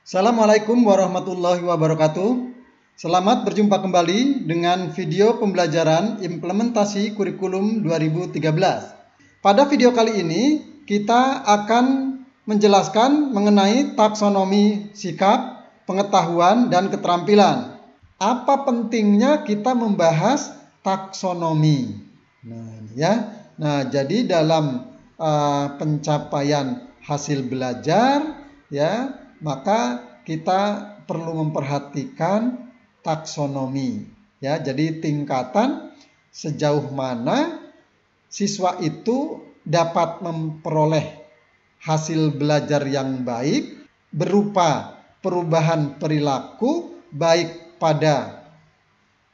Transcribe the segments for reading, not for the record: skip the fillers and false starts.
Assalamualaikum warahmatullahi wabarakatuh. Selamat berjumpa kembali dengan video pembelajaran implementasi kurikulum 2013. Pada video kali ini kita akan menjelaskan mengenai taksonomi sikap, pengetahuan, dan keterampilan. Apa pentingnya kita membahas taksonomi? Jadi dalam pencapaian hasil belajar, maka kita perlu memperhatikan taksonomi. Jadi tingkatan sejauh mana siswa itu dapat memperoleh hasil belajar yang baik berupa perubahan perilaku baik pada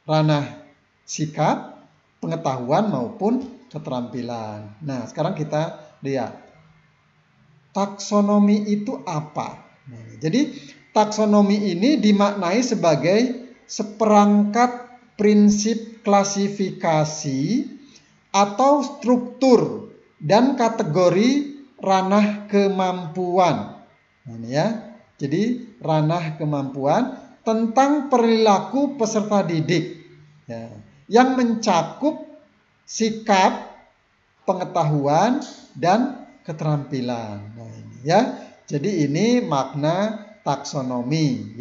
ranah sikap, pengetahuan maupun keterampilan. Nah, sekarang kita lihat taksonomi itu apa. Jadi taksonomi ini dimaknai sebagai seperangkat prinsip klasifikasi atau struktur dan kategori ranah kemampuan. Jadi ranah kemampuan tentang perilaku peserta didik yang mencakup sikap, pengetahuan, dan keterampilan. Jadi ini makna taksonomi.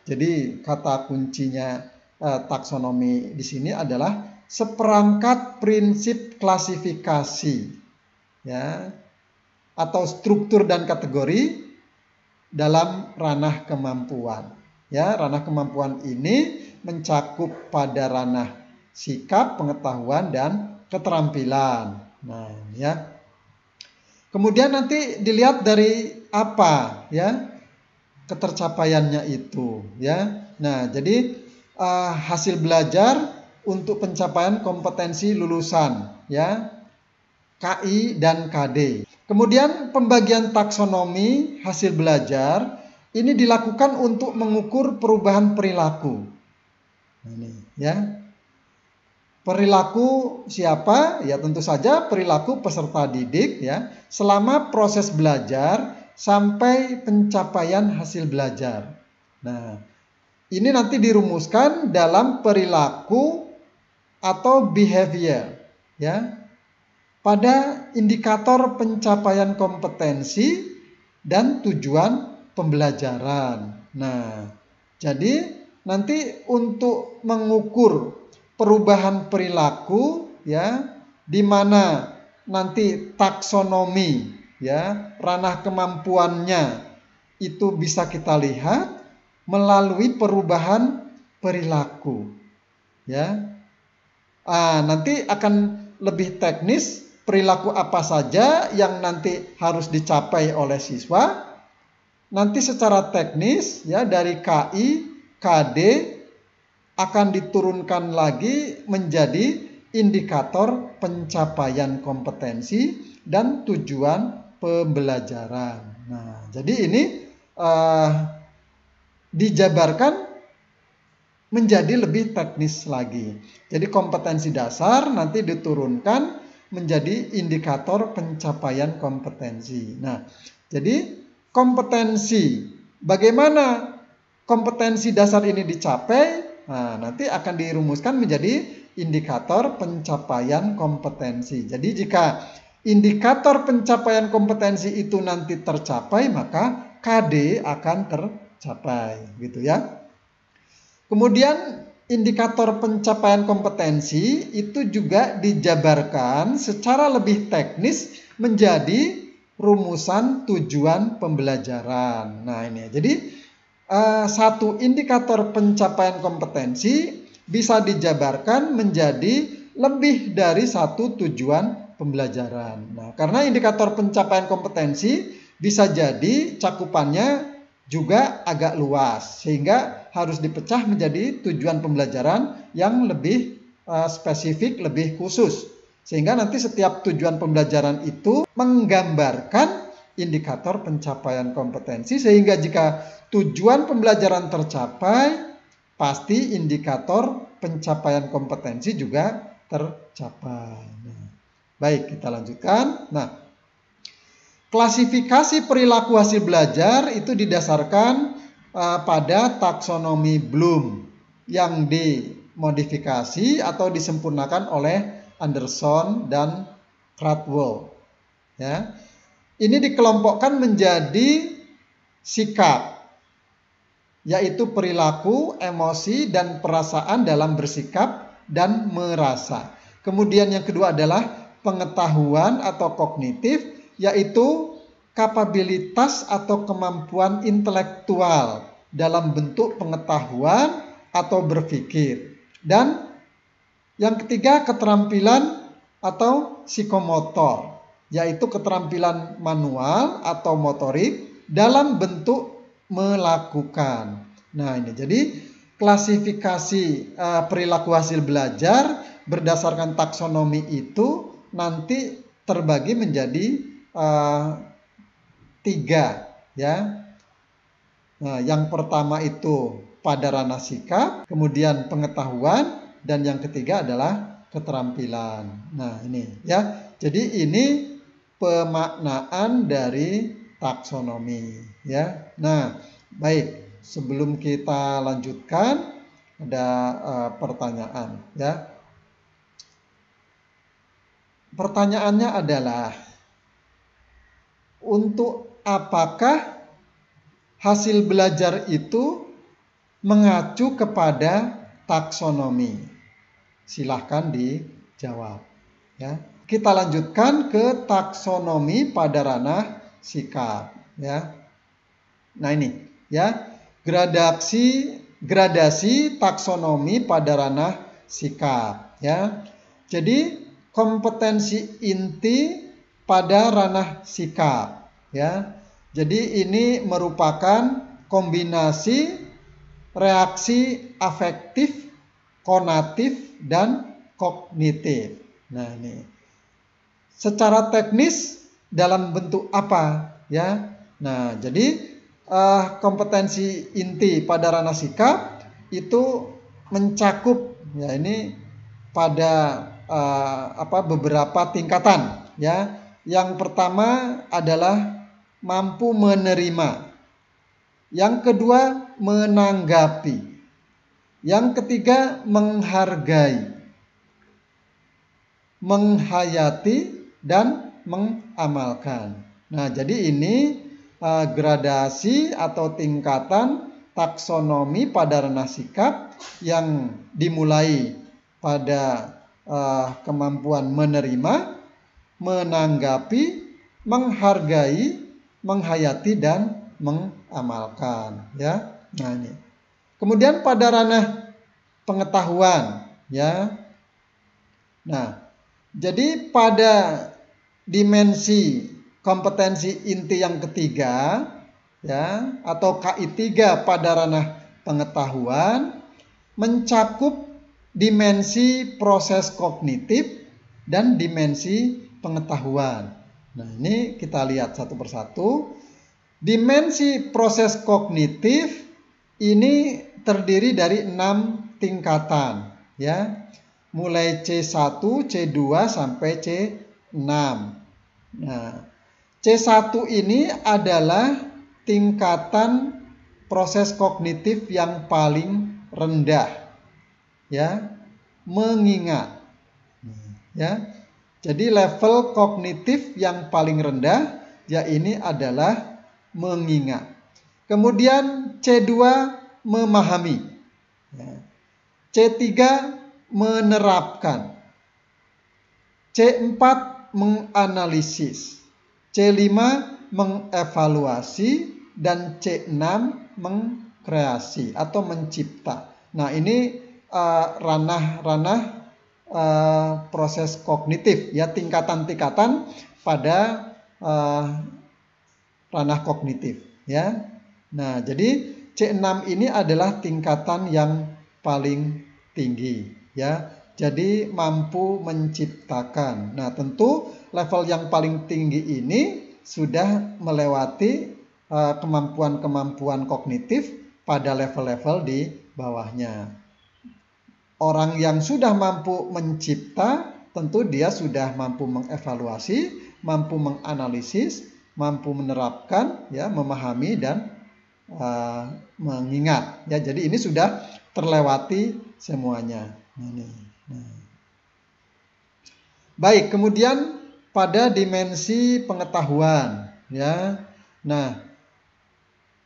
Jadi kata kuncinya taksonomi di sini adalah seperangkat prinsip klasifikasi atau struktur dan kategori dalam ranah kemampuan. Ranah kemampuan ini mencakup pada ranah sikap, pengetahuan, dan keterampilan. Kemudian nanti dilihat dari apa ketercapaiannya itu. Jadi hasil belajar untuk pencapaian kompetensi lulusan KI dan KD. Kemudian pembagian taksonomi hasil belajar ini dilakukan untuk mengukur perubahan perilaku. Perilaku siapa? Tentu saja perilaku peserta didik selama proses belajar sampai pencapaian hasil belajar. Nah, ini nanti dirumuskan dalam perilaku atau behavior pada indikator pencapaian kompetensi dan tujuan pembelajaran. Nah, jadi nanti untuk mengukur perubahan perilaku di mana nanti taksonomi ranah kemampuannya itu bisa kita lihat melalui perubahan perilaku. Nanti akan lebih teknis perilaku apa saja yang nanti harus dicapai oleh siswa. Nanti secara teknis dari KI, KD akan diturunkan lagi menjadi indikator pencapaian kompetensi dan tujuan pembelajaran. Nah, jadi ini dijabarkan menjadi lebih teknis lagi. Jadi kompetensi dasar nanti diturunkan menjadi indikator pencapaian kompetensi. Nah, jadi kompetensi, bagaimana kompetensi dasar ini dicapai? Nah, nanti akan dirumuskan menjadi indikator pencapaian kompetensi. Jadi jika indikator pencapaian kompetensi itu nanti tercapai, maka KD akan tercapai, gitu ya. Kemudian indikator pencapaian kompetensi itu juga dijabarkan secara lebih teknis menjadi rumusan tujuan pembelajaran. Nah, ini jadi satu indikator pencapaian kompetensi bisa dijabarkan menjadi lebih dari satu tujuan pembelajaran. Nah, karena indikator pencapaian kompetensi bisa jadi cakupannya juga agak luas, sehingga harus dipecah menjadi tujuan pembelajaran yang lebih spesifik, lebih khusus. Sehingga nanti setiap tujuan pembelajaran itu menggambarkan indikator pencapaian kompetensi, sehingga jika tujuan pembelajaran tercapai, pasti indikator pencapaian kompetensi juga tercapai. Baik, kita lanjutkan. Klasifikasi perilaku hasil belajar itu didasarkan pada taksonomi Bloom yang dimodifikasi atau disempurnakan oleh Anderson dan Krathwohl. Ya. Ini dikelompokkan menjadi sikap, yaitu perilaku, emosi, dan perasaan dalam bersikap dan merasa. Kemudian yang kedua adalah pengetahuan atau kognitif, yaitu kapabilitas atau kemampuan intelektual dalam bentuk pengetahuan atau berpikir. Dan yang ketiga keterampilan atau psikomotor, yaitu keterampilan manual atau motorik dalam bentuk melakukan. Nah ini jadi klasifikasi perilaku hasil belajar berdasarkan taksonomi itu nanti terbagi menjadi 3 ya. Nah, yang pertama itu pada ranah sikap, kemudian pengetahuan, dan yang ketiga adalah keterampilan. Nah, ini ya. Jadi ini pemaknaan dari taksonomi ya. Nah, baik. Sebelum kita lanjutkan ada pertanyaan ya. Pertanyaannya adalah, untuk apakah hasil belajar itu mengacu kepada taksonomi? Silahkan dijawab ya. Kita lanjutkan ke taksonomi pada ranah sikap ya. Nah ini ya, gradasi taksonomi pada ranah sikap ya. Jadi kompetensi inti pada ranah sikap ya. Jadi ini merupakan kombinasi reaksi afektif, konatif, dan kognitif. Nah ini secara teknis dalam bentuk apa ya? Nah jadi kompetensi inti pada ranah sikap itu mencakup ya ini pada beberapa tingkatan ya. Yang pertama adalah mampu menerima, yang kedua menanggapi, yang ketiga menghargai, menghayati, dan mengamalkan. Nah jadi ini gradasi atau tingkatan taksonomi pada ranah sikap yang dimulai pada kemampuan menerima, menanggapi, menghargai, menghayati, dan mengamalkan ya. Nah ini. Kemudian pada ranah pengetahuan ya. Nah, jadi pada dimensi kompetensi inti yang ketiga ya atau KI3 pada ranah pengetahuan mencakup dimensi proses kognitif dan dimensi pengetahuan. Nah, ini kita lihat satu persatu. Dimensi proses kognitif ini terdiri dari 6 tingkatan ya. Mulai C1, C2 sampai C6. Nah, C1 ini adalah tingkatan proses kognitif yang paling rendah ya, mengingat ya. Jadi level kognitif yang paling rendah ya ini adalah mengingat. Kemudian C2 memahami, C3 menerapkan, C4 menganalisis, C5 mengevaluasi, dan C6 mengkreasi atau mencipta. Nah ini ranah-ranah proses kognitif ya, tingkatan-tingkatan pada ranah kognitif ya. Nah jadi C6 ini adalah tingkatan yang paling tinggi ya. Jadi mampu menciptakan. Nah tentu level yang paling tinggi ini sudah melewati kemampuan-kemampuan kognitif pada level-level di bawahnya. Orang yang sudah mampu mencipta tentu dia sudah mampu mengevaluasi, mampu menganalisis, mampu menerapkan, ya, memahami dan mengingat ya. Jadi ini sudah terlewati semuanya. Baik, kemudian pada dimensi pengetahuan ya. Nah,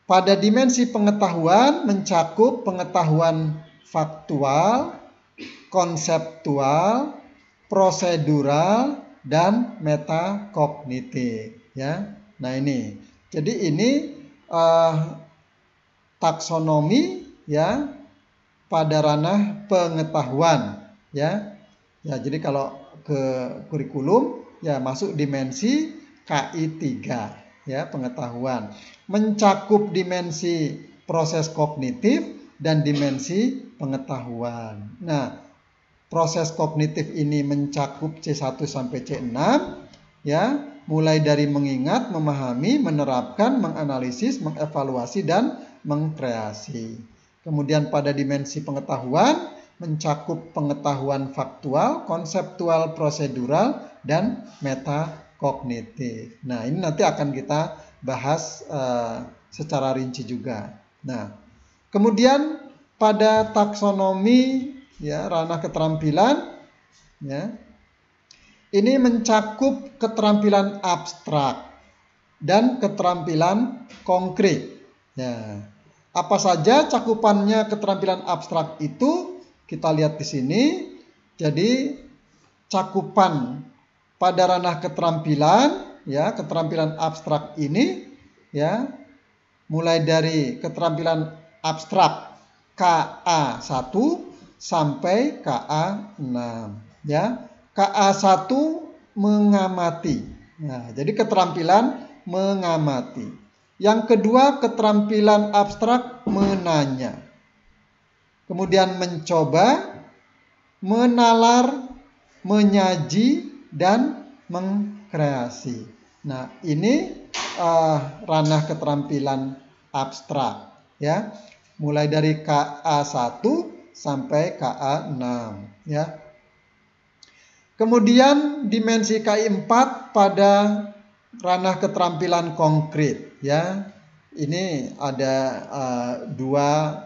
pada dimensi pengetahuan mencakup pengetahuan faktual, konseptual, prosedural, dan metakognitif ya. Nah ini, jadi ini taksonomi ya pada ranah pengetahuan ya. Ya, jadi kalau ke kurikulum ya masuk dimensi KI 3 ya, pengetahuan. Mencakup dimensi proses kognitif dan dimensi pengetahuan. Nah, proses kognitif ini mencakup C1 sampai C6 ya, mulai dari mengingat, memahami, menerapkan, menganalisis, mengevaluasi dan mengkreasi. Kemudian pada dimensi pengetahuan mencakup pengetahuan faktual, konseptual, prosedural dan metakognitif. Nah, ini nanti akan kita bahas secara rinci juga. Nah, kemudian pada taksonomi ya, ranah keterampilan ya, ini mencakup keterampilan abstrak dan keterampilan konkret ya. Apa saja cakupannya keterampilan abstrak itu kita lihat di sini. Jadi cakupan pada ranah keterampilan ya, keterampilan abstrak ini ya, mulai dari keterampilan abstrak KA1 sampai KA6 ya. KA1 mengamati. Nah, jadi keterampilan mengamati. Yang kedua, keterampilan abstrak menanya. Kemudian mencoba, menalar, menyaji dan mengkreasi. Nah, ini ranah keterampilan abstrak ya. Mulai dari KA1 sampai KA6 ya. Kemudian dimensi KI4 pada ranah keterampilan konkret ya. Ini ada dua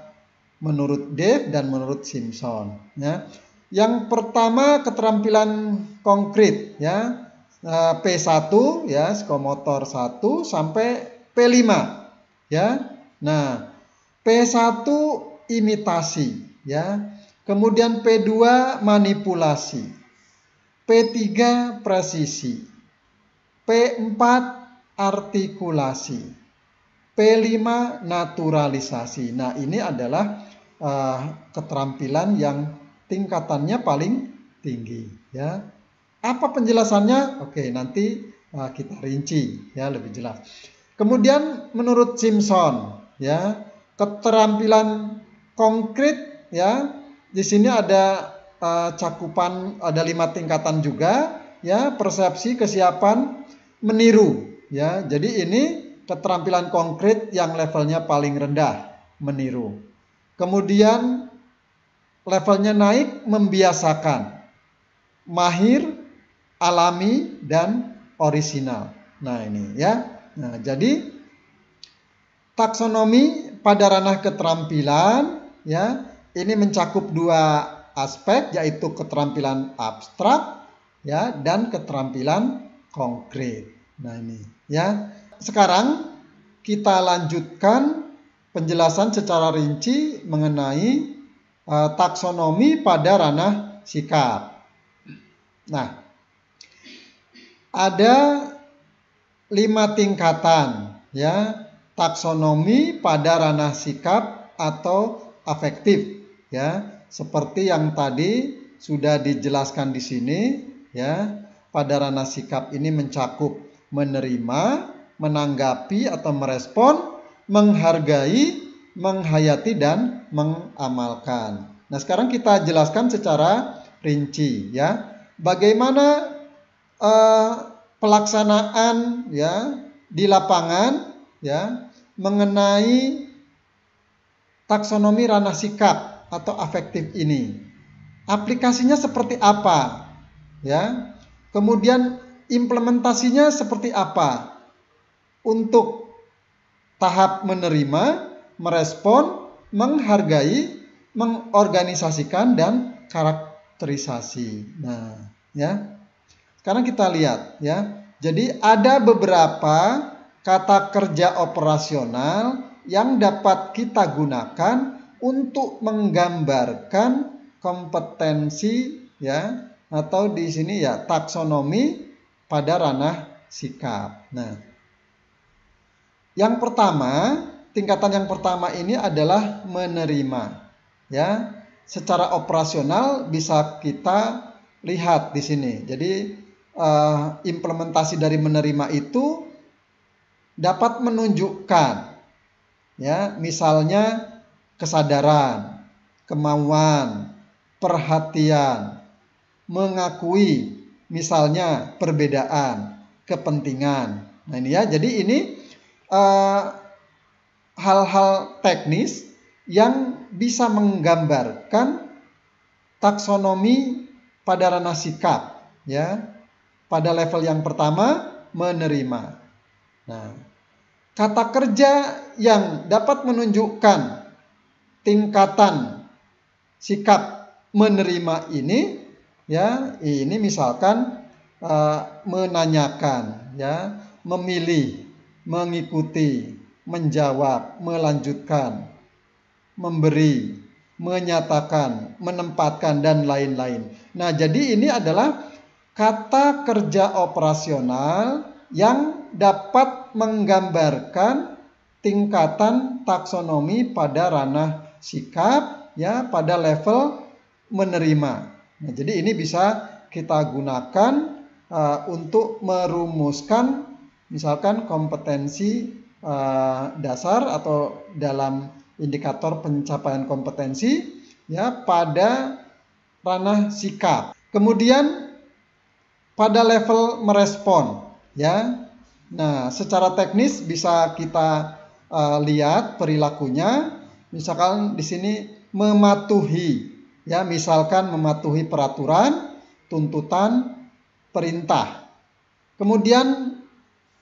menurut Dave dan menurut Simpson ya. Yang pertama keterampilan konkret ya, P1 ya, psikomotor 1 sampai P5 ya. Nah, P1 imitasi ya. Kemudian P2 manipulasi. P3 presisi, P4 artikulasi, P5 naturalisasi. Nah, ini adalah keterampilan yang tingkatannya paling tinggi ya. Apa penjelasannya? Oke, nanti kita rinci ya lebih jelas. Kemudian menurut Simpson ya, keterampilan konkret ya, di sini ada cakupan, ada 5 tingkatan juga ya. Persepsi, kesiapan, meniru ya. Jadi ini keterampilan konkret yang levelnya paling rendah, meniru. Kemudian levelnya naik, membiasakan, mahir, alami dan orisinal. Nah, ini ya. Nah, jadi taksonomi pada ranah keterampilan ya, ini mencakup 2 aspek, yaitu keterampilan abstrak ya dan keterampilan konkret. Nah, ini ya. Sekarang kita lanjutkan penjelasan secara rinci mengenai taksonomi pada ranah sikap. Nah, ada 5 tingkatan ya taksonomi pada ranah sikap atau afektif ya. Seperti yang tadi sudah dijelaskan di sini ya, pada ranah sikap ini mencakup menerima, menanggapi atau merespon, menghargai, menghayati dan mengamalkan. Nah, sekarang kita jelaskan secara rinci ya, bagaimana pelaksanaan ya di lapangan ya mengenai taksonomi ranah sikap atau afektif ini. Aplikasinya seperti apa? Ya. Kemudian implementasinya seperti apa? Untuk tahap menerima, merespon, menghargai, mengorganisasikan, dan karakterisasi. Nah, ya. Sekarang kita lihat ya. Jadi ada beberapa kata kerja operasional yang dapat kita gunakan untuk menggambarkan kompetensi ya, atau di sini ya taksonomi pada ranah sikap. Nah, yang pertama, tingkatan yang pertama ini adalah menerima. Ya, secara operasional bisa kita lihat di sini. Jadi implementasi dari menerima itu dapat menunjukkan ya, misalnya kesadaran, kemauan, perhatian, mengakui misalnya perbedaan, kepentingan. Nah ini ya, jadi ini hal-hal teknis yang bisa menggambarkan taksonomi pada ranah sikap ya. Pada level yang pertama, menerima. Nah, kata kerja yang dapat menunjukkan tingkatan sikap menerima ini, ya, ini misalkan menanyakan, ya, memilih, mengikuti, menjawab, melanjutkan, memberi, menyatakan, menempatkan, dan lain-lain. Nah, jadi ini adalah kata kerja operasional yang dapat menggambarkan tingkatan taksonomi pada ranah sikap ya, pada level menerima. Nah, jadi ini bisa kita gunakan untuk merumuskan misalkan kompetensi dasar atau dalam indikator pencapaian kompetensi ya pada ranah sikap. Kemudian pada level merespon ya. Nah, secara teknis bisa kita lihat perilakunya. Misalkan di sini mematuhi ya, misalkan mematuhi peraturan, tuntutan, perintah. Kemudian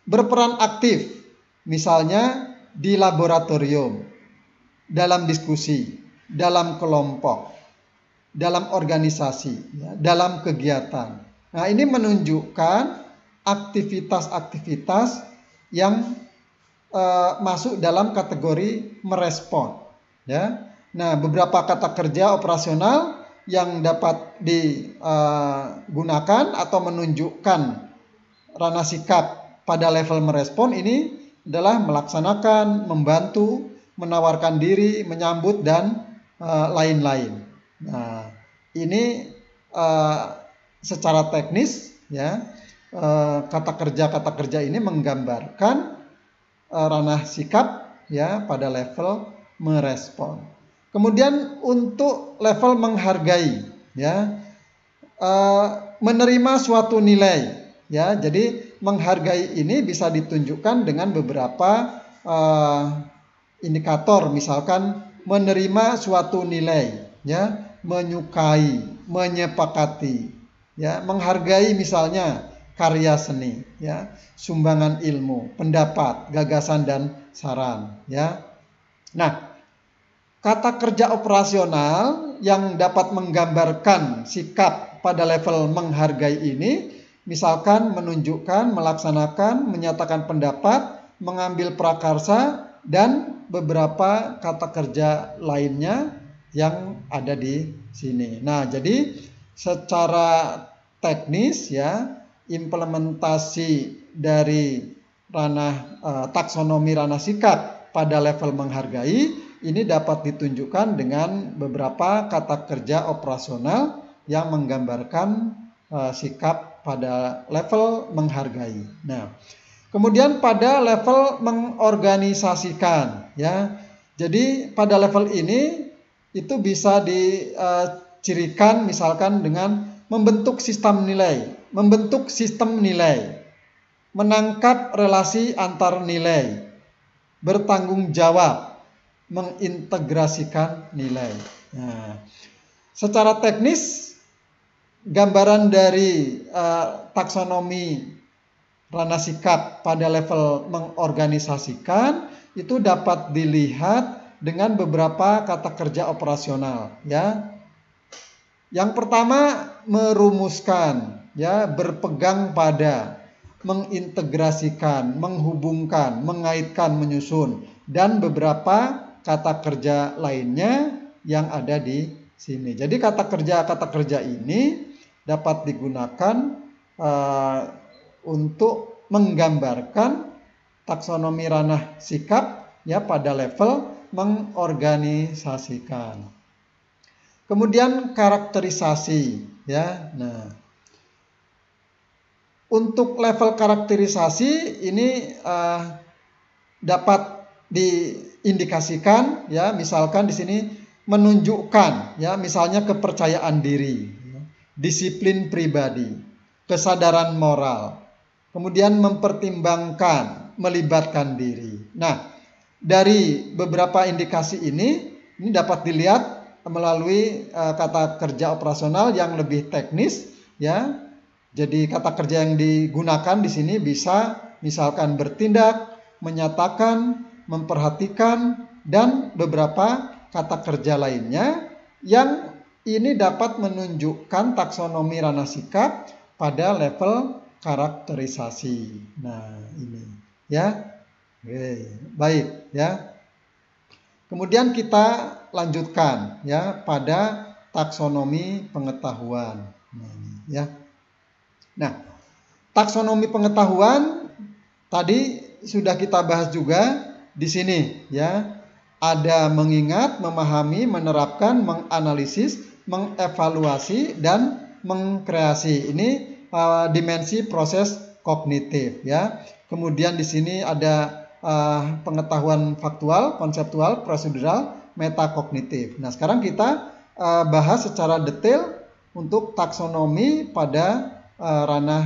berperan aktif, misalnya di laboratorium, dalam diskusi, dalam kelompok, dalam organisasi, ya, dalam kegiatan. Nah, ini menunjukkan aktivitas-aktivitas yang masuk dalam kategori merespon. Ya. Nah, beberapa kata kerja operasional yang dapat digunakan atau menunjukkan ranah sikap pada level merespon ini adalah melaksanakan, membantu, menawarkan diri, menyambut, dan lain-lain. Nah, ini secara teknis ya, kata kerja ini menggambarkan ranah sikap ya pada level merespon. Kemudian untuk level menghargai ya, menerima suatu nilai ya. Jadi menghargai ini bisa ditunjukkan dengan beberapa indikator, misalkan menerima suatu nilai ya, menyukai, menyepakati ya, menghargai misalnya karya seni ya, sumbangan ilmu, pendapat, gagasan, dan saran ya. Nah, kata kerja operasional yang dapat menggambarkan sikap pada level menghargai ini misalkan menunjukkan, melaksanakan, menyatakan pendapat, mengambil prakarsa, dan beberapa kata kerja lainnya yang ada di sini. Nah, jadi secara teknis ya, implementasi dari ranah taksonomi ranah sikap pada level menghargai ini dapat ditunjukkan dengan beberapa kata kerja operasional yang menggambarkan sikap pada level menghargai. Nah, kemudian pada level mengorganisasikan ya. Jadi pada level ini itu bisa dicirikan misalkan dengan membentuk sistem nilai, menangkap relasi antar nilai, bertanggung jawab, mengintegrasikan nilai. Nah, secara teknis gambaran dari taksonomi ranah sikap pada level mengorganisasikan itu dapat dilihat dengan beberapa kata kerja operasional, ya. Yang pertama, merumuskan, ya, berpegang pada, mengintegrasikan, menghubungkan, mengaitkan, menyusun, dan beberapa kata kerja lainnya yang ada di sini. Jadi kata kerja ini dapat digunakan untuk menggambarkan taksonomi ranah sikap, ya, pada level mengorganisasikan. Kemudian karakterisasi, ya. Nah, untuk level karakterisasi ini dapat diindikasikan, ya, misalkan di sini menunjukkan, ya, misalnya kepercayaan diri, disiplin pribadi, kesadaran moral, kemudian mempertimbangkan, melibatkan diri. Nah, dari beberapa indikasi ini dapat dilihat melalui kata kerja operasional yang lebih teknis, ya. Jadi kata kerja yang digunakan di sini bisa misalkan bertindak, menyatakan, memperhatikan, dan beberapa kata kerja lainnya yang ini dapat menunjukkan taksonomi ranah sikap pada level karakterisasi. Nah, ini, ya. Oke, baik, ya. Kemudian kita lanjutkan, ya, pada taksonomi pengetahuan. Nah, taksonomi pengetahuan tadi sudah kita bahas juga di sini, ya. Ada mengingat, memahami, menerapkan, menganalisis, mengevaluasi, dan mengkreasi. Ini dimensi proses kognitif, ya. Kemudian di sini ada pengetahuan faktual, konseptual, prosedural, metakognitif. Nah, sekarang kita bahas secara detail untuk taksonomi pada ranah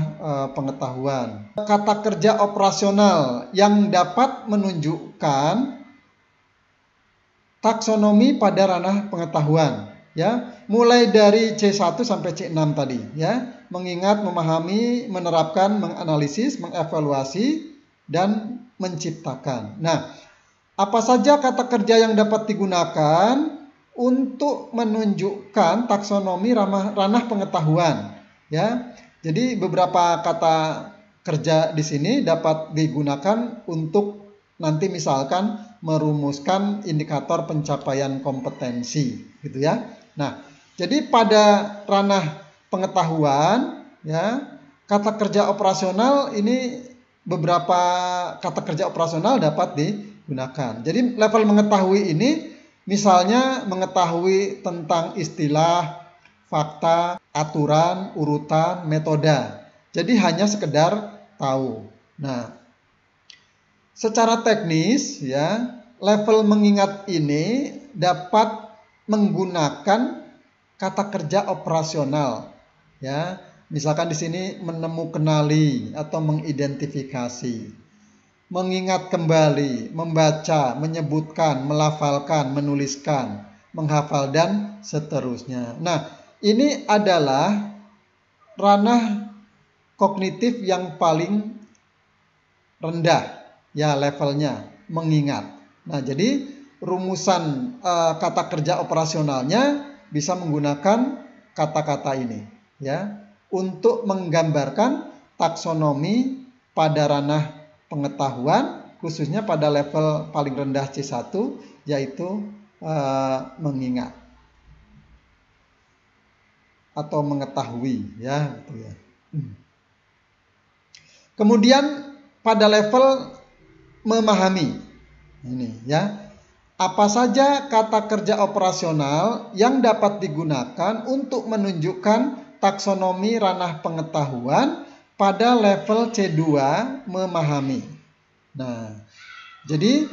pengetahuan. Kata kerja operasional yang dapat menunjukkan taksonomi pada ranah pengetahuan, ya. Mulai dari C1 sampai C6 tadi, ya. Mengingat, memahami, menerapkan, menganalisis, mengevaluasi, dan menciptakan. Nah, apa saja kata kerja yang dapat digunakan untuk menunjukkan taksonomi ranah pengetahuan, ya. Jadi beberapa kata kerja di sini dapat digunakan untuk nanti misalkan merumuskan indikator pencapaian kompetensi, gitu, ya. Nah, jadi pada ranah pengetahuan, ya, kata kerja operasional ini beberapa kata kerja operasional dapat digunakan. Jadi level mengetahui ini misalnya mengetahui tentang istilah, fakta, aturan, urutan, metode. Jadi hanya sekedar tahu. Nah, secara teknis, ya, level mengingat ini dapat menggunakan kata kerja operasional, ya. Misalkan di sini kenali atau mengidentifikasi, mengingat kembali, membaca, menyebutkan, melafalkan, menuliskan, menghafal, dan seterusnya. Nah, ini adalah ranah kognitif yang paling rendah, ya, levelnya mengingat. Nah, jadi rumusan kata kerja operasionalnya bisa menggunakan kata-kata ini, ya, untuk menggambarkan taksonomi pada ranah pengetahuan, khususnya pada level paling rendah C1, yaitu mengingat atau mengetahui, ya, gitu, ya. Kemudian pada level memahami, ini, ya, apa saja kata kerja operasional yang dapat digunakan untuk menunjukkan taksonomi ranah pengetahuan pada level C2 memahami. Nah, jadi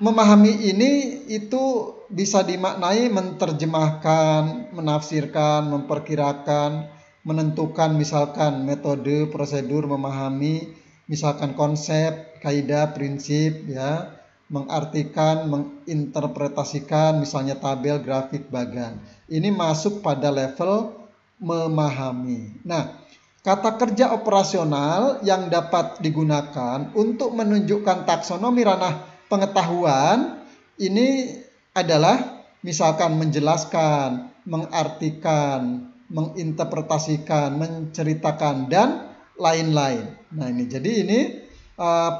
memahami ini itu bisa dimaknai menerjemahkan, menafsirkan, memperkirakan, menentukan misalkan metode, prosedur memahami, misalkan konsep, kaidah, prinsip, ya, mengartikan, menginterpretasikan, misalnya tabel, grafik, bagan. Ini masuk pada level memahami. Nah, Kata kerja operasional yang dapat digunakan untuk menunjukkan taksonomi ranah pengetahuan ini adalah misalkan menjelaskan, mengartikan, menginterpretasikan, menceritakan, dan lain-lain. Nah ini jadi ini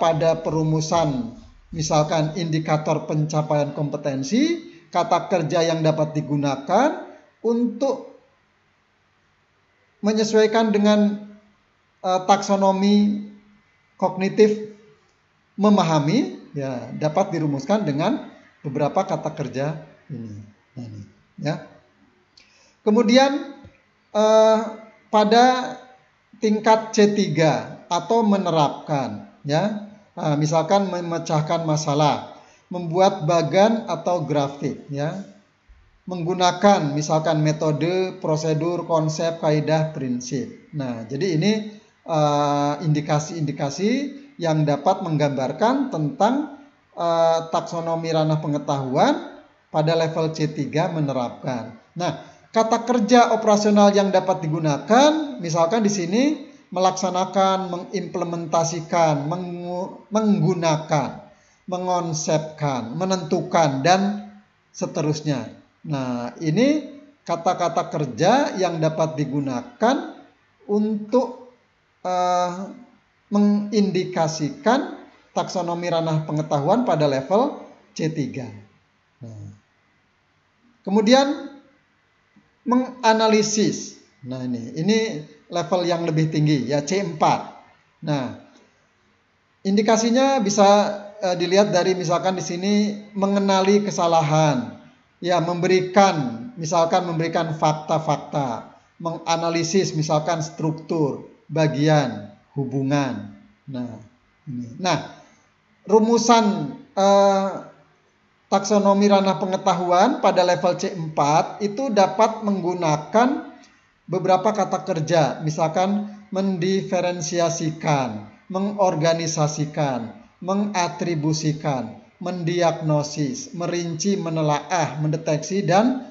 pada perumusan misalkan indikator pencapaian kompetensi, kata kerja yang dapat digunakan untuk menyesuaikan dengan taksonomi kognitif memahami, ya dapat dirumuskan dengan beberapa kata kerja ini. Nah, ini ya. Kemudian pada tingkat C3 atau menerapkan, ya misalkan memecahkan masalah, membuat bagan atau grafik, ya menggunakan misalkan metode, prosedur, konsep, kaidah, prinsip. Nah, jadi ini indikasi-indikasi yang dapat menggambarkan tentang taksonomi ranah pengetahuan pada level C3 menerapkan. Nah, kata kerja operasional yang dapat digunakan, misalkan di sini melaksanakan, mengimplementasikan, menggunakan, mengonsepkan, menentukan, dan seterusnya. Nah, ini kata-kata kerja yang dapat digunakan untuk mengindikasikan taksonomi ranah pengetahuan pada level C3. Nah, kemudian menganalisis. Nah, ini level yang lebih tinggi, ya C4. Nah, indikasinya bisa dilihat dari misalkan di sini mengenali kesalahan. Ya, misalkan memberikan fakta-fakta, menganalisis misalkan struktur, bagian, hubungan. Nah, ini. Nah, rumusan taksonomi ranah pengetahuan pada level C4 itu dapat menggunakan beberapa kata kerja, misalkan mendiferensiasikan, mengorganisasikan, mengatribusikan, mendiagnosis, merinci, menelaah, mendeteksi, dan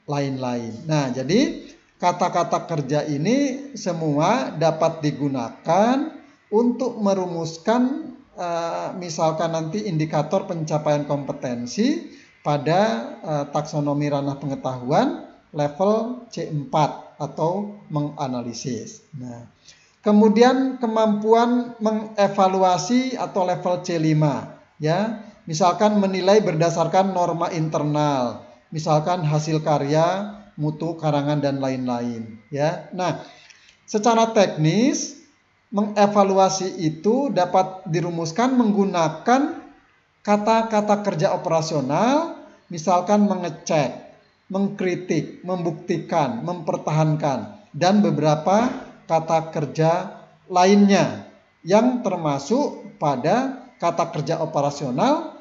lain-lain. Nah, jadi kata-kata kerja ini semua dapat digunakan untuk merumuskan misalkan nanti indikator pencapaian kompetensi pada taksonomi ranah pengetahuan level C4 atau menganalisis. Nah, kemudian kemampuan mengevaluasi atau level C5, ya. Misalkan menilai berdasarkan norma internal, misalkan hasil karya, mutu karangan, dan lain-lain, ya. Nah, secara teknis mengevaluasi itu dapat dirumuskan menggunakan kata-kata kerja operasional, misalkan mengecek, mengkritik, membuktikan, mempertahankan, dan beberapa kata kerja lainnya yang termasuk pada kata kerja operasional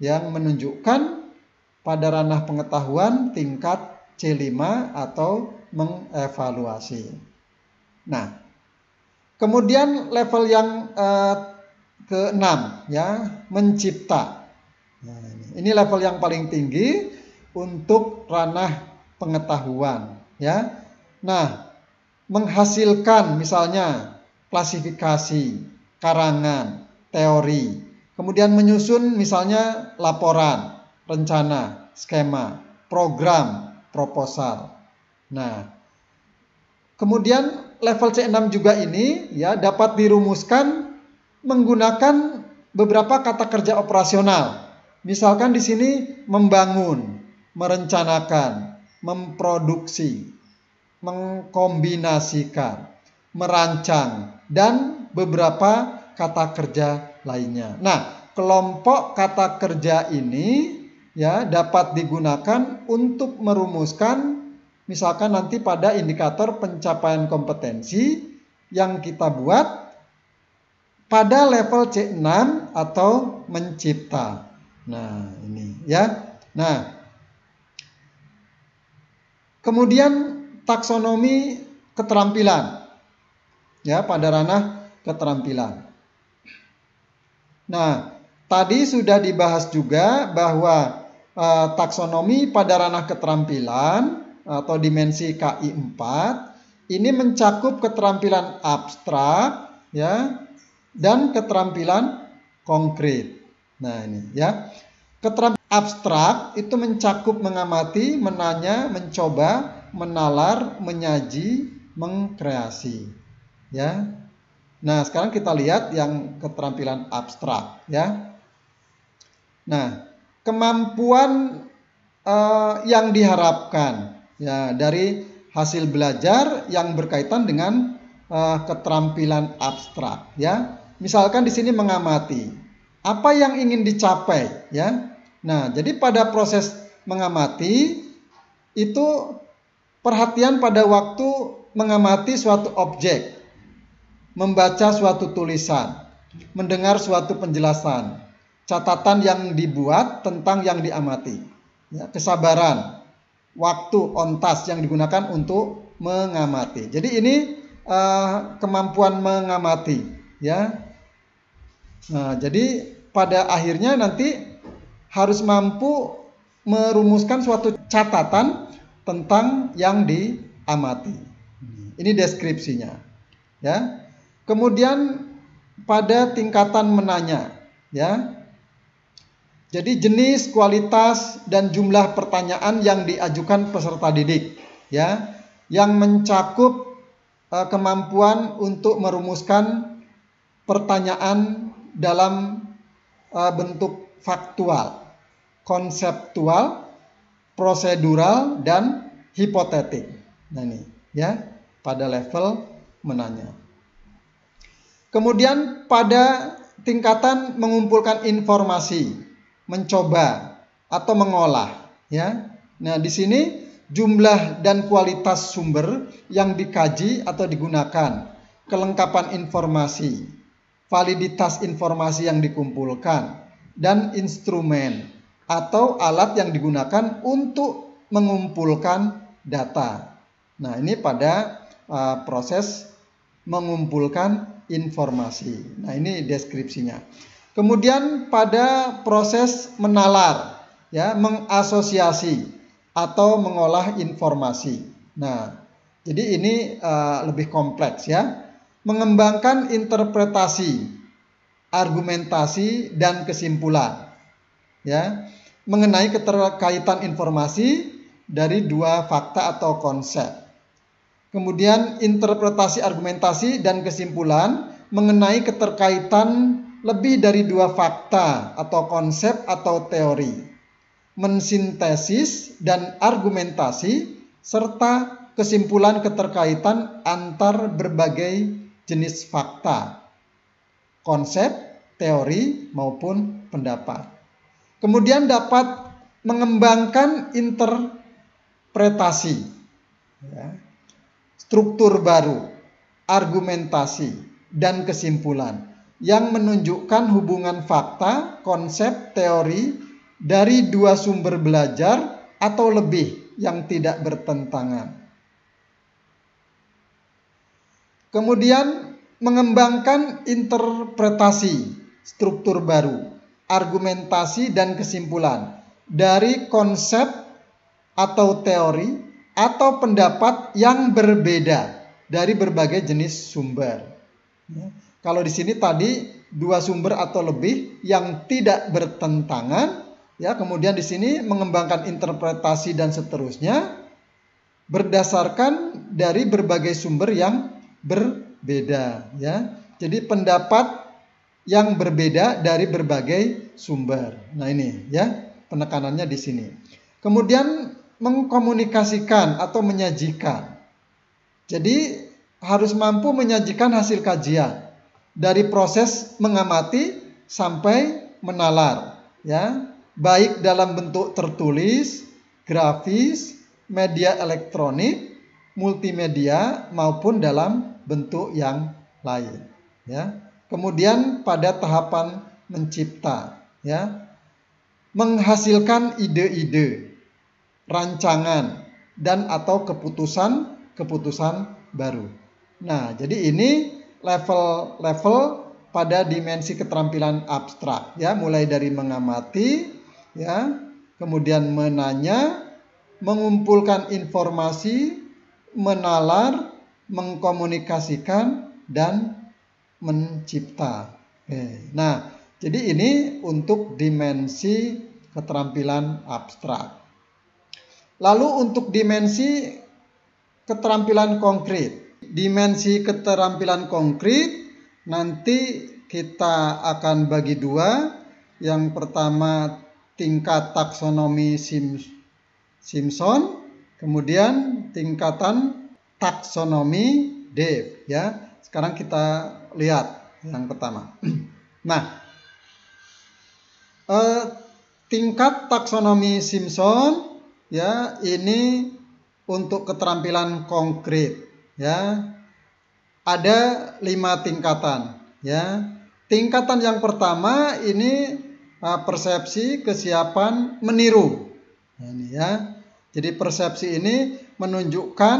yang menunjukkan pada ranah pengetahuan tingkat C5 atau mengevaluasi. Nah, kemudian level yang ke-6, ya, mencipta. Nah, ini level yang paling tinggi untuk ranah pengetahuan, ya. Nah, menghasilkan misalnya klasifikasi, karangan, teori, kemudian menyusun misalnya laporan, rencana, skema, program, proposal. Nah, kemudian level C6 juga ini, ya, dapat dirumuskan menggunakan beberapa kata kerja operasional. Misalkan di sini membangun, merencanakan, memproduksi, mengkombinasikan, merancang, dan beberapa kata kerja lainnya. Nah, kelompok kata kerja ini, ya, dapat digunakan untuk merumuskan misalkan nanti pada indikator pencapaian kompetensi yang kita buat pada level C6 atau mencipta. Nah, ini, ya. Nah, kemudian taksonomi keterampilan, ya, pada ranah keterampilan. Nah, tadi sudah dibahas juga bahwa taksonomi pada ranah keterampilan atau dimensi KI4 ini mencakup keterampilan abstrak ya dan keterampilan konkret. Nah, ini ya. Keterampilan abstrak itu mencakup mengamati, menanya, mencoba, menalar, menyaji, mengkreasi. Ya. Nah, sekarang kita lihat yang keterampilan abstrak ya. Nah, kemampuan yang diharapkan ya dari hasil belajar yang berkaitan dengan keterampilan abstrak ya. Misalkan di sini mengamati. Apa yang ingin dicapai ya? Nah, jadi pada proses mengamati itu perhatian pada waktu mengamati suatu objek, membaca suatu tulisan, mendengar suatu penjelasan, catatan yang dibuat tentang yang diamati, ya, kesabaran, waktu on task yang digunakan untuk mengamati. Jadi ini kemampuan mengamati, ya. Nah, jadi pada akhirnya nanti harus mampu merumuskan suatu catatan tentang yang diamati. Ini deskripsinya, ya. Kemudian pada tingkatan menanya, ya. Jadi jenis, kualitas dan jumlah pertanyaan yang diajukan peserta didik, ya, yang mencakup kemampuan untuk merumuskan pertanyaan dalam bentuk faktual, konseptual, prosedural, dan hipotetik. Nah ini ya pada level menanya. Kemudian pada tingkatan mengumpulkan informasi, mencoba atau mengolah ya. Nah, di sini jumlah dan kualitas sumber yang dikaji atau digunakan, kelengkapan informasi, validitas informasi yang dikumpulkan, dan instrumen atau alat yang digunakan untuk mengumpulkan data. Nah, ini pada proses mengumpulkan informasi. Nah, ini deskripsinya. Kemudian pada proses menalar, ya, mengasosiasi atau mengolah informasi. Nah, jadi ini lebih kompleks ya. Mengembangkan interpretasi, argumentasi dan kesimpulan. Ya, mengenai keterkaitan informasi dari dua fakta atau konsep. Kemudian interpretasi, argumentasi, dan kesimpulan mengenai keterkaitan lebih dari dua fakta atau konsep atau teori. Mensintesis dan argumentasi serta kesimpulan keterkaitan antar berbagai jenis fakta, konsep, teori, maupun pendapat. Kemudian dapat mengembangkan interpretasi. Ya. Struktur baru, argumentasi, dan kesimpulan yang menunjukkan hubungan fakta, konsep, teori dari dua sumber belajar atau lebih yang tidak bertentangan. Kemudian mengembangkan interpretasi, struktur baru, argumentasi, dan kesimpulan dari konsep atau teori atau pendapat yang berbeda dari berbagai jenis sumber. Ya. Kalau di sini tadi dua sumber atau lebih yang tidak bertentangan, ya. Kemudian di sini mengembangkan interpretasi dan seterusnya berdasarkan dari berbagai sumber yang berbeda, ya. Jadi pendapat yang berbeda dari berbagai sumber. Nah ini ya penekanannya di sini. Kemudian mengkomunikasikan atau menyajikan. Jadi harus mampu menyajikan hasil kajian dari proses mengamati sampai menalar, ya, baik dalam bentuk tertulis, grafis, media elektronik, multimedia maupun dalam bentuk yang lain, ya. Kemudian pada tahapan mencipta, ya, menghasilkan ide-ide, rancangan, dan atau keputusan baru. Nah, jadi ini level-level pada dimensi keterampilan abstrak, ya, mulai dari mengamati, ya, kemudian menanya, mengumpulkan informasi, menalar, mengkomunikasikan, dan mencipta. Oke. Nah, jadi ini untuk dimensi keterampilan abstrak. Lalu untuk dimensi keterampilan konkret. Dimensi keterampilan konkret nanti kita akan bagi dua. Yang pertama tingkat taksonomi Simpson, kemudian tingkatan taksonomi Dave, ya. Sekarang kita lihat yang pertama. Nah, tingkat taksonomi Simpson, ya, ini untuk keterampilan konkret, ya. Ada 5 tingkatan, ya. Tingkatan yang pertama ini persepsi kesiapan meniru. Nah, ini ya. Jadi persepsi ini menunjukkan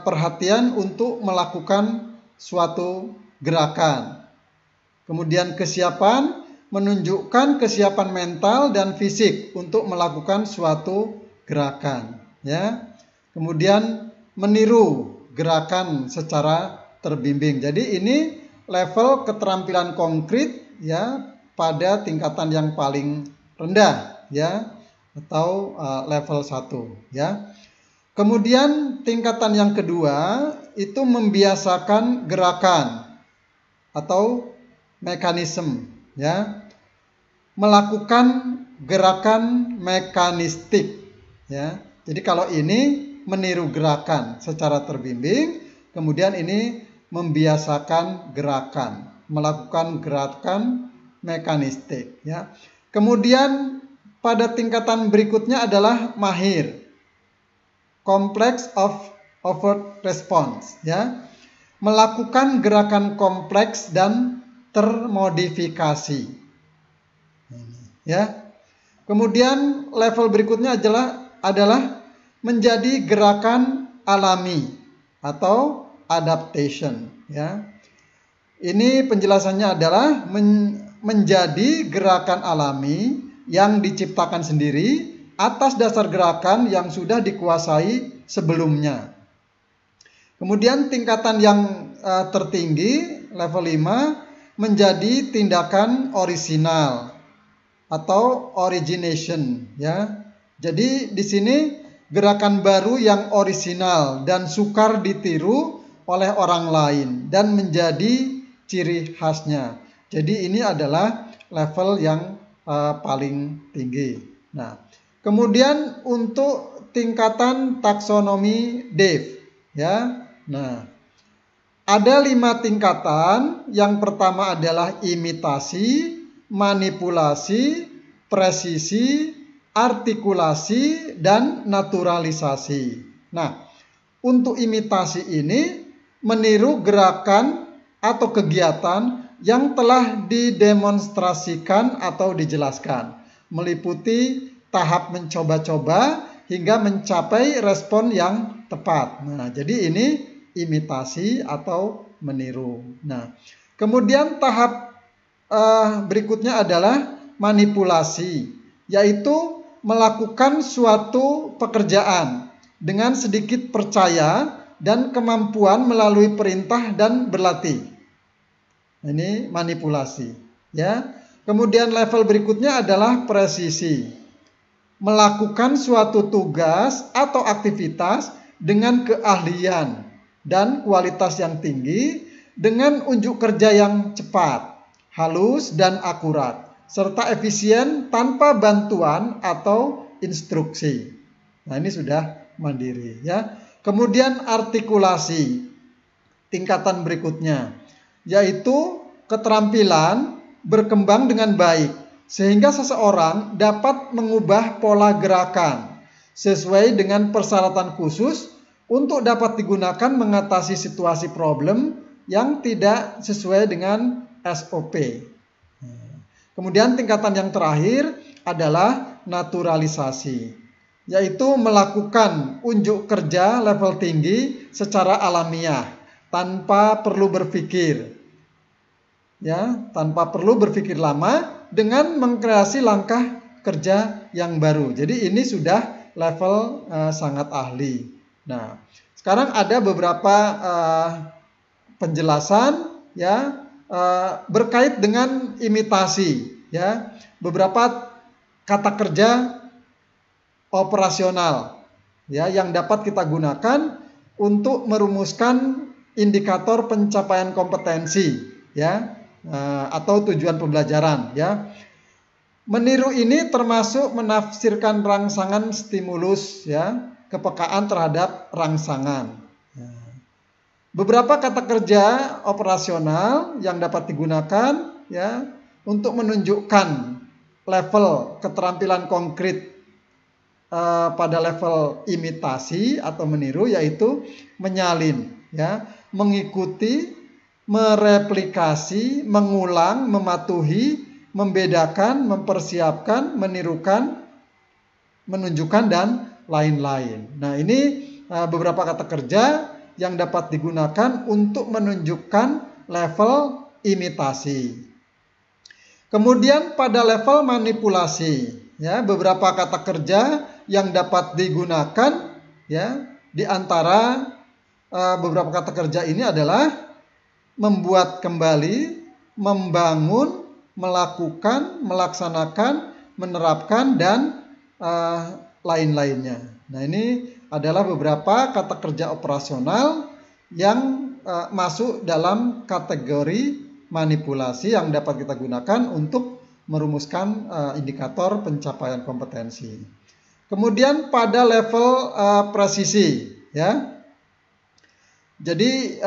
perhatian untuk melakukan suatu gerakan. Kemudian kesiapan menunjukkan kesiapan mental dan fisik untuk melakukan suatu gerakan, ya. Kemudian meniru gerakan secara terbimbing. Jadi ini level keterampilan konkret, ya, pada tingkatan yang paling rendah, ya, atau level 1, ya. Kemudian tingkatan yang kedua itu membiasakan gerakan atau mekanisme, ya. Melakukan gerakan mekanistik, ya. Jadi kalau ini meniru gerakan secara terbimbing, kemudian ini membiasakan gerakan, melakukan gerakan mekanistik, ya. Kemudian pada tingkatan berikutnya adalah mahir, complex of overt response, ya. Melakukan gerakan kompleks dan termodifikasi, ya. Kemudian level berikutnya adalah menjadi gerakan alami atau adaptation, ya. Ini penjelasannya adalah menjadi gerakan alami yang diciptakan sendiri atas dasar gerakan yang sudah dikuasai sebelumnya. Kemudian tingkatan yang tertinggi, level 5, menjadi tindakan orisinal atau origination, ya. Jadi di sini gerakan baru yang orisinal dan sukar ditiru oleh orang lain dan menjadi ciri khasnya. Jadi ini adalah level yang paling tinggi. Nah, kemudian untuk tingkatan taksonomi Dave, ya. Nah, ada 5 tingkatan. Yang pertama adalah imitasi, manipulasi, presisi, artikulasi, dan naturalisasi. Nah, untuk imitasi ini meniru gerakan atau kegiatan yang telah didemonstrasikan atau dijelaskan, meliputi tahap mencoba-coba hingga mencapai respon yang tepat. Nah, jadi ini imitasi atau meniru. Nah, kemudian tahap berikutnya adalah manipulasi, yaitu melakukan suatu pekerjaan dengan sedikit percaya dan kemampuan melalui perintah dan berlatih. Ini manipulasi, ya. Kemudian level berikutnya adalah presisi, melakukan suatu tugas atau aktivitas dengan keahlian dan kualitas yang tinggi dengan unjuk kerja yang cepat, halus dan akurat, serta efisien tanpa bantuan atau instruksi. Nah, ini sudah mandiri, ya. Kemudian artikulasi, tingkatan berikutnya, yaitu keterampilan berkembang dengan baik sehingga seseorang dapat mengubah pola gerakan sesuai dengan persyaratan khusus untuk dapat digunakan mengatasi situasi problem yang tidak sesuai dengan SOP. Kemudian tingkatan yang terakhir adalah naturalisasi, yaitu melakukan unjuk kerja level tinggi secara alamiah tanpa perlu berpikir, ya, tanpa perlu berpikir lama dengan mengkreasi langkah kerja yang baru. Jadi ini sudah level sangat ahli. Nah, Sekarang ada beberapa penjelasan ya berkait dengan imitasi ya. Beberapa kata kerja operasional ya yang dapat kita gunakan untuk merumuskan indikator pencapaian kompetensi ya atau tujuan pembelajaran ya. Meniru ini termasuk menafsirkan rangsangan stimulus ya, kepekaan terhadap rangsangan. Beberapa kata kerja operasional yang dapat digunakan ya untuk menunjukkan level keterampilan konkret pada level imitasi atau meniru, yaitu menyalin ya, mengikuti, mereplikasi, mengulang, mematuhi, membedakan, mempersiapkan, menirukan, menunjukkan, dan lain-lain. Nah, ini beberapa kata kerja yang dapat digunakan untuk menunjukkan level imitasi. Kemudian pada level manipulasi, ya, beberapa kata kerja yang dapat digunakan, ya, di antara beberapa kata kerja ini adalah membuat kembali, membangun, melakukan, melaksanakan, menerapkan, dan lain-lainnya. Nah, ini adalah beberapa kata kerja operasional yang masuk dalam kategori manipulasi yang dapat kita gunakan untuk merumuskan indikator pencapaian kompetensi. Kemudian pada level presisi, ya. Jadi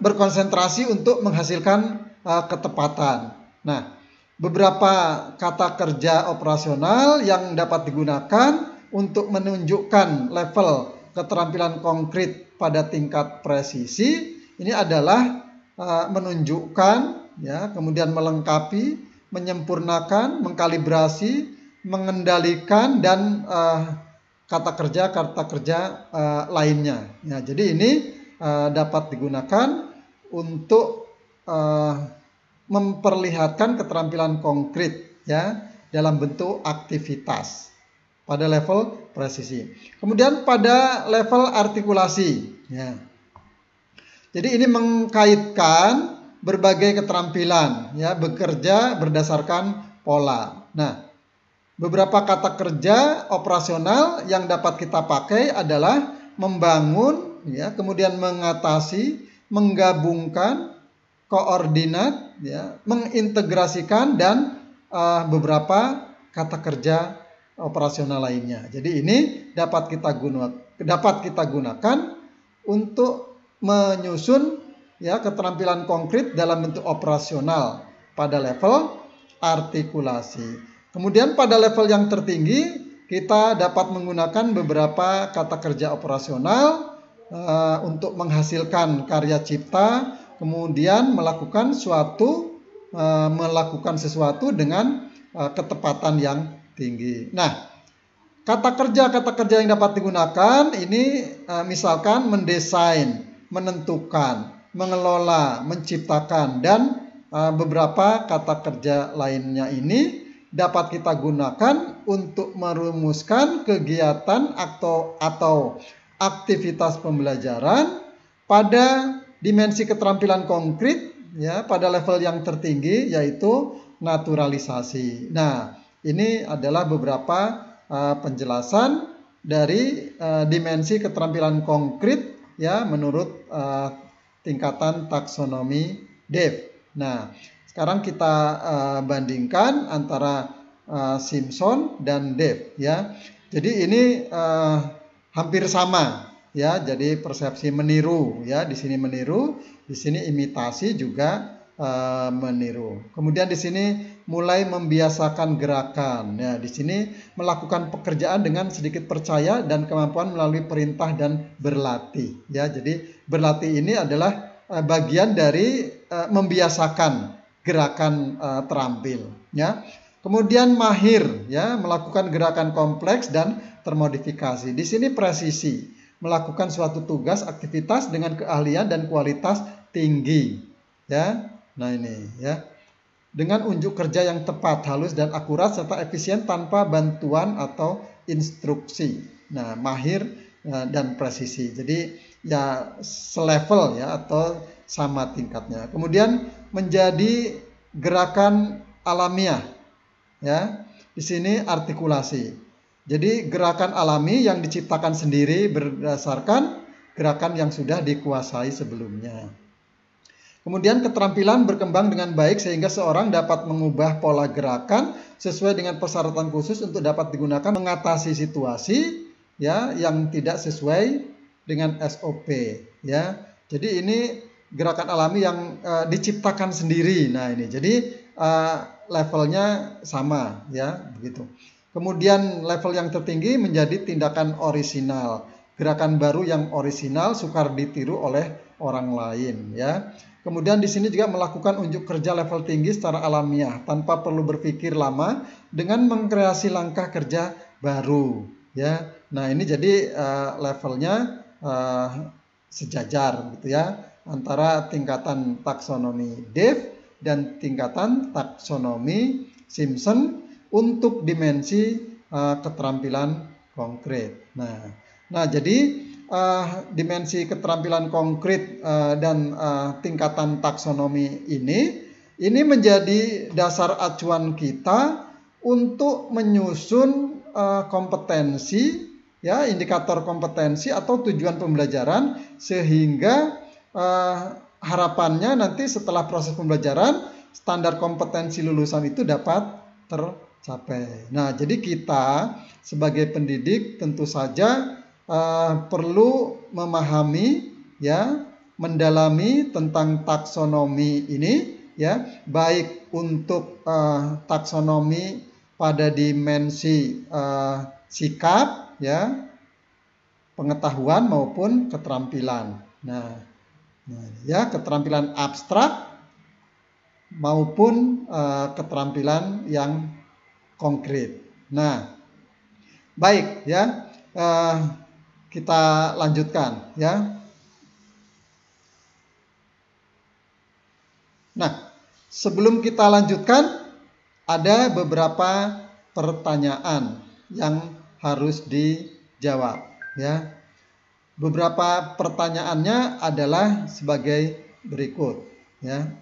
berkonsentrasi untuk menghasilkan ketepatan. Nah, beberapa kata kerja operasional yang dapat digunakan untuk menunjukkan level keterampilan konkret pada tingkat presisi ini adalah menunjukkan, ya, kemudian melengkapi, menyempurnakan, mengkalibrasi, mengendalikan, dan kata kerja lainnya. Ya, jadi ini dapat digunakan untuk memperlihatkan keterampilan konkret ya dalam bentuk aktivitas pada level presisi. Kemudian pada level artikulasi ya. Jadi ini mengkaitkan berbagai keterampilan ya, bekerja berdasarkan pola. Nah, beberapa kata kerja operasional yang dapat kita pakai adalah membangun ya, kemudian mengatasi, menggabungkan, koordinat, ya, mengintegrasikan, dan beberapa kata kerja operasional lainnya. Jadi ini dapat kita gunakan untuk menyusun ya keterampilan konkret dalam bentuk operasional pada level artikulasi. Kemudian pada level yang tertinggi kita dapat menggunakan beberapa kata kerja operasional untuk menghasilkan karya cipta, kemudian melakukan sesuatu dengan ketepatan yang tinggi. Nah, kata kerja yang dapat digunakan ini misalkan mendesain, menentukan, mengelola, menciptakan, dan beberapa kata kerja lainnya ini dapat kita gunakan untuk merumuskan kegiatan atau aktivitas pembelajaran pada dimensi keterampilan konkret ya pada level yang tertinggi, yaitu naturalisasi. Nah, ini adalah beberapa penjelasan dari dimensi keterampilan konkret ya menurut tingkatan taksonomi DEF. Nah, sekarang kita bandingkan antara Simpson dan DEF ya. Jadi ini hampir sama ya. Jadi persepsi meniru ya, di sini meniru, di sini imitasi juga meniru. Kemudian di sini mulai membiasakan gerakan. Ya, di sini melakukan pekerjaan dengan sedikit percaya dan kemampuan melalui perintah dan berlatih. Ya, jadi berlatih ini adalah bagian dari membiasakan gerakan terampil. Ya. Kemudian mahir, ya, melakukan gerakan kompleks dan termodifikasi. Di sini presisi, melakukan suatu tugas, aktivitas dengan keahlian dan kualitas tinggi. Ya. Nah ini ya, dengan unjuk kerja yang tepat, halus dan akurat serta efisien tanpa bantuan atau instruksi. Nah, mahir dan presisi. Jadi ya selevel ya atau sama tingkatnya. Kemudian menjadi gerakan alamiah ya. Di sini artikulasi. Jadi gerakan alami yang diciptakan sendiri berdasarkan gerakan yang sudah dikuasai sebelumnya. Kemudian keterampilan berkembang dengan baik sehingga seorang dapat mengubah pola gerakan sesuai dengan persyaratan khusus untuk dapat digunakan mengatasi situasi ya yang tidak sesuai dengan SOP ya. Jadi ini gerakan alami yang diciptakan sendiri. Nah, ini jadi levelnya sama ya, begitu. Kemudian level yang tertinggi menjadi tindakan orisinal. Gerakan baru yang orisinal sukar ditiru oleh orang lain ya. Kemudian di sini juga melakukan unjuk kerja level tinggi secara alamiah tanpa perlu berpikir lama dengan mengkreasi langkah kerja baru ya. Nah, ini jadi levelnya sejajar gitu ya antara tingkatan taksonomi Dave dan tingkatan taksonomi Simpson untuk dimensi keterampilan konkret. Nah, jadi dimensi keterampilan konkret dan tingkatan taksonomi ini menjadi dasar acuan kita untuk menyusun kompetensi ya, indikator kompetensi atau tujuan pembelajaran sehingga harapannya nanti setelah proses pembelajaran standar kompetensi lulusan itu dapat tercapai. Nah, jadi kita sebagai pendidik tentu saja perlu memahami ya, mendalami tentang taksonomi ini ya, baik untuk taksonomi pada dimensi sikap ya, pengetahuan maupun keterampilan. Nah ya, keterampilan abstrak maupun keterampilan yang konkret. Nah, baik ya. Kita lanjutkan ya. Nah, sebelum kita lanjutkan ada beberapa pertanyaan yang harus dijawab ya. Beberapa pertanyaannya adalah sebagai berikut ya.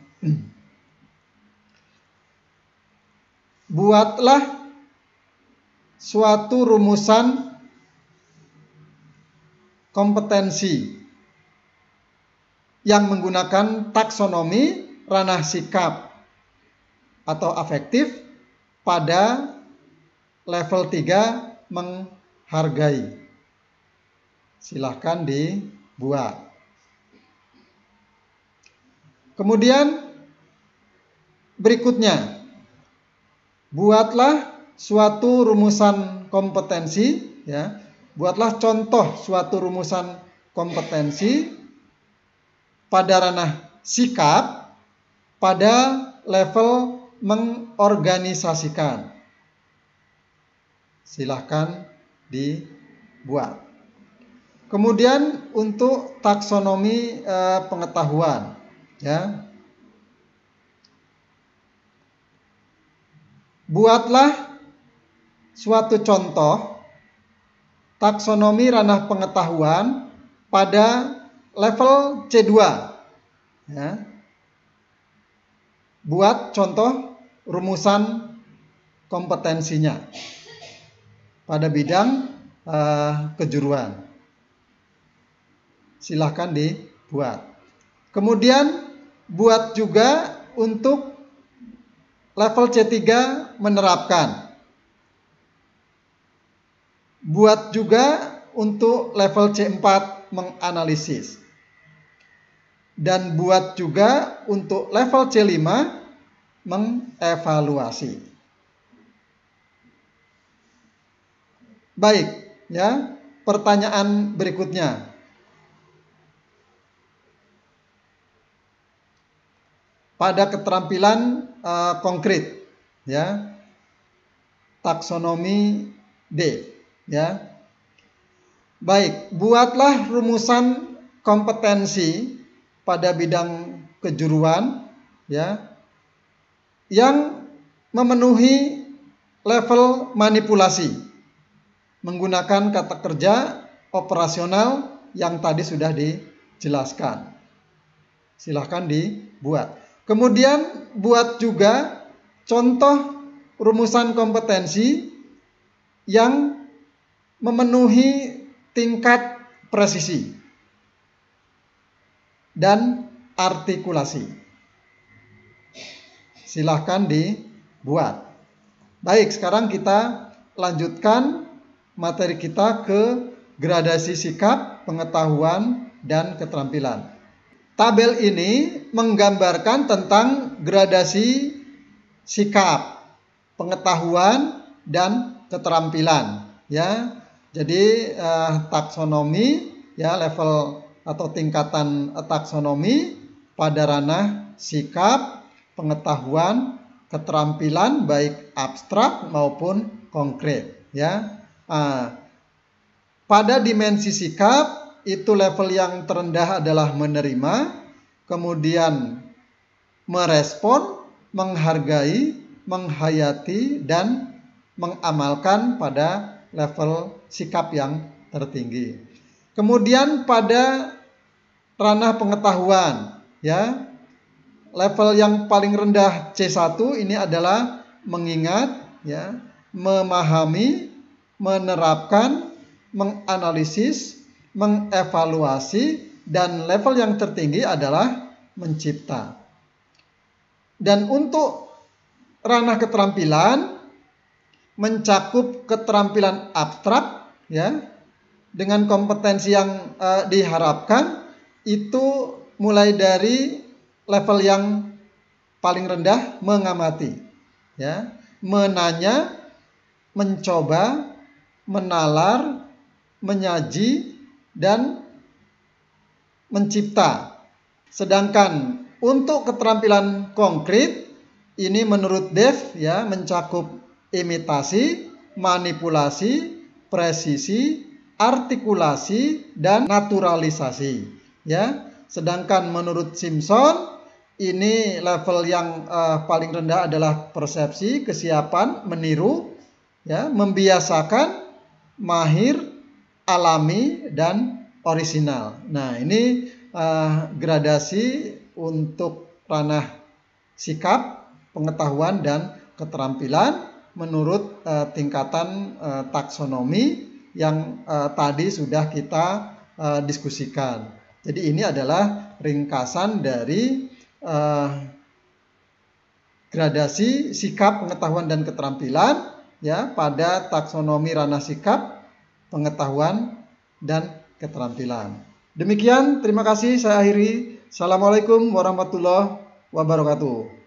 Buatlah suatu rumusan kompetensi yang menggunakan taksonomi ranah sikap atau afektif pada level 3 menghargai. Silahkan dibuat. Kemudian berikutnya, buatlah suatu rumusan kompetensi ya. Buatlah contoh suatu rumusan kompetensi pada ranah sikap pada level mengorganisasikan. Silahkan dibuat. Kemudian untuk taksonomi pengetahuan ya. Buatlah suatu contoh taksonomi ranah pengetahuan pada level C2 ya. Buat contoh rumusan kompetensinya pada bidang kejuruan. Silahkan dibuat. Kemudian buat juga untuk level C3 menerapkan. Buat juga untuk level C4 menganalisis. Dan buat juga untuk level C5 mengevaluasi. Baik, ya. Pertanyaan berikutnya. Pada keterampilan konkret, ya. Taksonomi D, ya. Baik, buatlah rumusan kompetensi pada bidang kejuruan ya yang memenuhi level manipulasi menggunakan kata kerja operasional yang tadi sudah dijelaskan. Silahkan dibuat. Kemudian buat juga contoh rumusan kompetensi yang memenuhi tingkat presisi dan artikulasi. Silahkan dibuat. Baik, sekarang kita lanjutkan materi kita ke gradasi sikap, pengetahuan, dan keterampilan. Tabel ini menggambarkan tentang gradasi sikap, pengetahuan, dan keterampilan. Ya, jadi taksonomi, ya, level atau tingkatan taksonomi pada ranah sikap, pengetahuan, keterampilan baik abstrak maupun konkret. Ya, pada dimensi sikap itu level yang terendah adalah menerima, kemudian merespon, menghargai, menghayati, dan mengamalkan pada level sikap yang tertinggi. Kemudian pada ranah pengetahuan, ya, level yang paling rendah C1 ini adalah mengingat, ya, memahami, menerapkan, menganalisis, mengevaluasi, dan level yang tertinggi adalah mencipta. Dan untuk ranah keterampilan mencakup keterampilan abstrak, ya, dengan kompetensi yang diharapkan itu mulai dari level yang paling rendah mengamati, ya, menanya, mencoba, menalar, menyaji, dan mencipta. Sedangkan untuk keterampilan konkret ini menurut Dev, ya, mencakup imitasi, manipulasi, presisi, artikulasi, dan naturalisasi. Ya, sedangkan menurut Simpson ini level yang paling rendah adalah persepsi, kesiapan, meniru, ya, membiasakan, mahir, alami, dan orisinal. Nah, ini gradasi untuk ranah sikap, pengetahuan, dan keterampilan menurut tingkatan taksonomi yang tadi sudah kita diskusikan. Jadi ini adalah ringkasan dari gradasi sikap, pengetahuan, dan keterampilan, ya, pada taksonomi ranah sikap, pengetahuan, dan keterampilan. Demikian, terima kasih, saya akhiri. Assalamualaikum warahmatullahi wabarakatuh.